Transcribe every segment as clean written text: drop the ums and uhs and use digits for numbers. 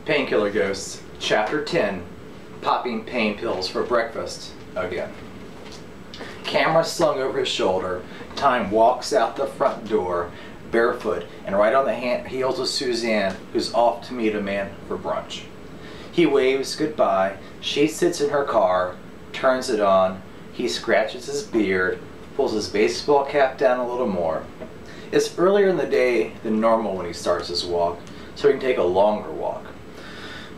Painkiller Ghosts, Chapter 10, Popping Pain Pills for Breakfast Again. Camera slung over his shoulder, Time walks out the front door, barefoot and right on the heels of Suzanne, who's off to meet a man for brunch. He waves goodbye, she sits in her car, turns it on, he scratches his beard, pulls his baseball cap down a little more. It's earlier in the day than normal when he starts his walk, so he can take a longer walk.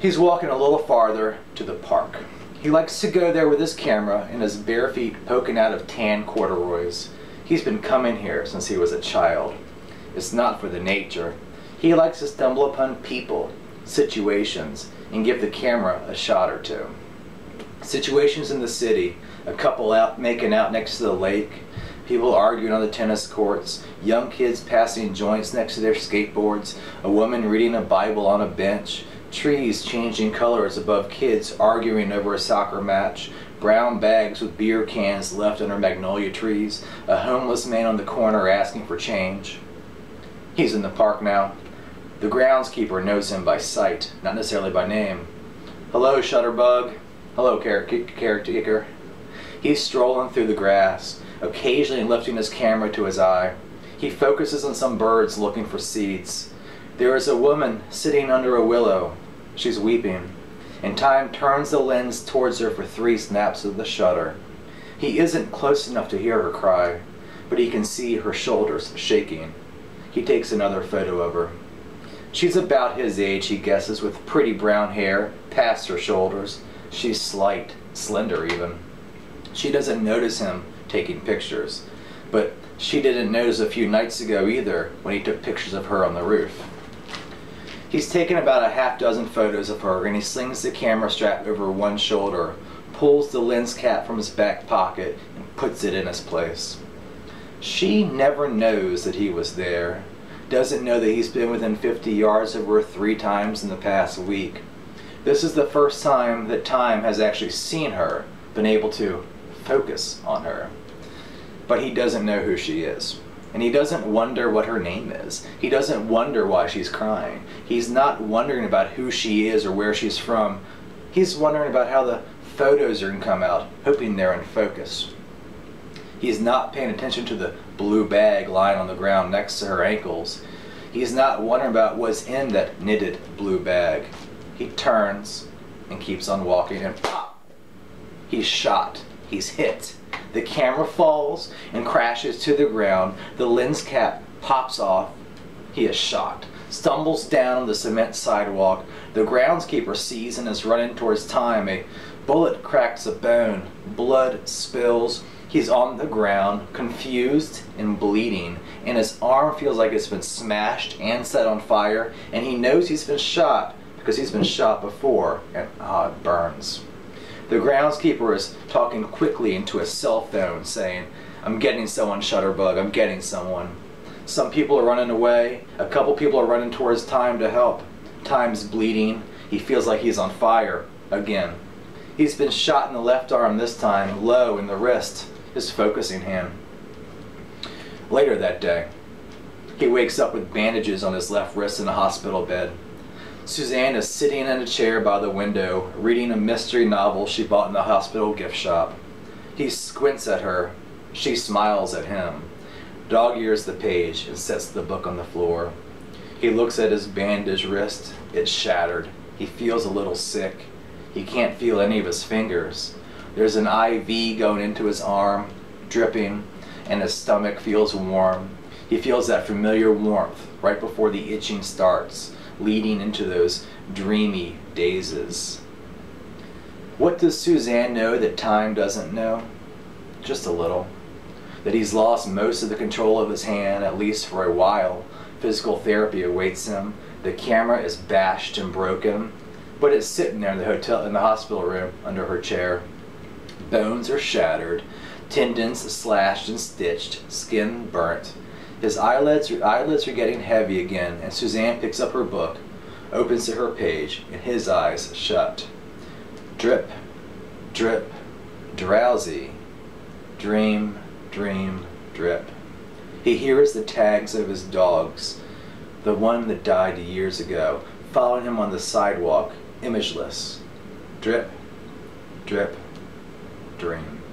He's walking a little farther to the park. He likes to go there with his camera and his bare feet poking out of tan corduroys. He's been coming here since he was a child. It's not for the nature. He likes to stumble upon people, situations, and give the camera a shot or two. Situations in the city, a couple out making out next to the lake, people arguing on the tennis courts, young kids passing joints next to their skateboards, a woman reading a Bible on a bench, trees changing colors above kids arguing over a soccer match, brown bags with beer cans left under magnolia trees, a homeless man on the corner asking for change. He's in the park now. The groundskeeper knows him by sight, not necessarily by name. Hello, Shutterbug. Hello, caretaker. He's strolling through the grass, occasionally lifting his camera to his eye. He focuses on some birds looking for seeds. There is a woman sitting under a willow. She's weeping, and Time turns the lens towards her for 3 snaps of the shutter. He isn't close enough to hear her cry, but he can see her shoulders shaking. He takes another photo of her. She's about his age, he guesses, with pretty brown hair past her shoulders. She's slight, slender even. She doesn't notice him taking pictures, but she didn't notice a few nights ago either when he took pictures of her on the roof. He's taken about a half-dozen photos of her, and he slings the camera strap over one shoulder, pulls the lens cap from his back pocket, and puts it in its place. She never knows that he was there, doesn't know that he's been within 50 yards of her 3 times in the past week. This is the first time that Time has actually seen her, been able to focus on her. But he doesn't know who she is. And he doesn't wonder what her name is. He doesn't wonder why she's crying. He's not wondering about who she is or where she's from. He's wondering about how the photos are going to come out, hoping they're in focus. He's not paying attention to the blue bag lying on the ground next to her ankles. He's not wondering about what's in that knitted blue bag. He turns and keeps on walking, and pop! He's shot. He's hit. The camera falls and crashes to the ground. The lens cap pops off. He is shot. Stumbles down on the cement sidewalk. The groundskeeper sees and is running towards Time. A bullet cracks a bone. Blood spills. He's on the ground, confused and bleeding, and his arm feels like it's been smashed and set on fire, and he knows he's been shot because he's been shot before, and it burns. The groundskeeper is talking quickly into a cell phone, saying, "I'm getting someone, Shutterbug, I'm getting someone." Some people are running away. A couple people are running towards Time to help. Time's bleeding. He feels like he's on fire again. He's been shot in the left arm this time, low in the wrist, his focusing hand. Later that day, he wakes up with bandages on his left wrist in a hospital bed. Suzanne is sitting in a chair by the window, reading a mystery novel she bought in the hospital gift shop. He squints at her. She smiles at him. Dog-ears the page and sets the book on the floor. He looks at his bandaged wrist. It's shattered. He feels a little sick. He can't feel any of his fingers. There's an IV going into his arm, dripping, and his stomach feels warm. He feels that familiar warmth right before the itching starts, leading into those dreamy dazes. What does Suzanne know that Time doesn't know? Just a little. That he's lost most of the control of his hand, at least for a while. Physical therapy awaits him. The camera is bashed and broken, but it's sitting there in the hospital room under her chair. Bones are shattered, tendons slashed and stitched, skin burnt. His eyelids are getting heavy again, and Suzanne picks up her book, opens to her page, and his eyes shut. Drip, drip, drowsy, dream, dream, drip. He hears the tags of his dogs, the one that died years ago, following him on the sidewalk, imageless. Drip, drip, dream.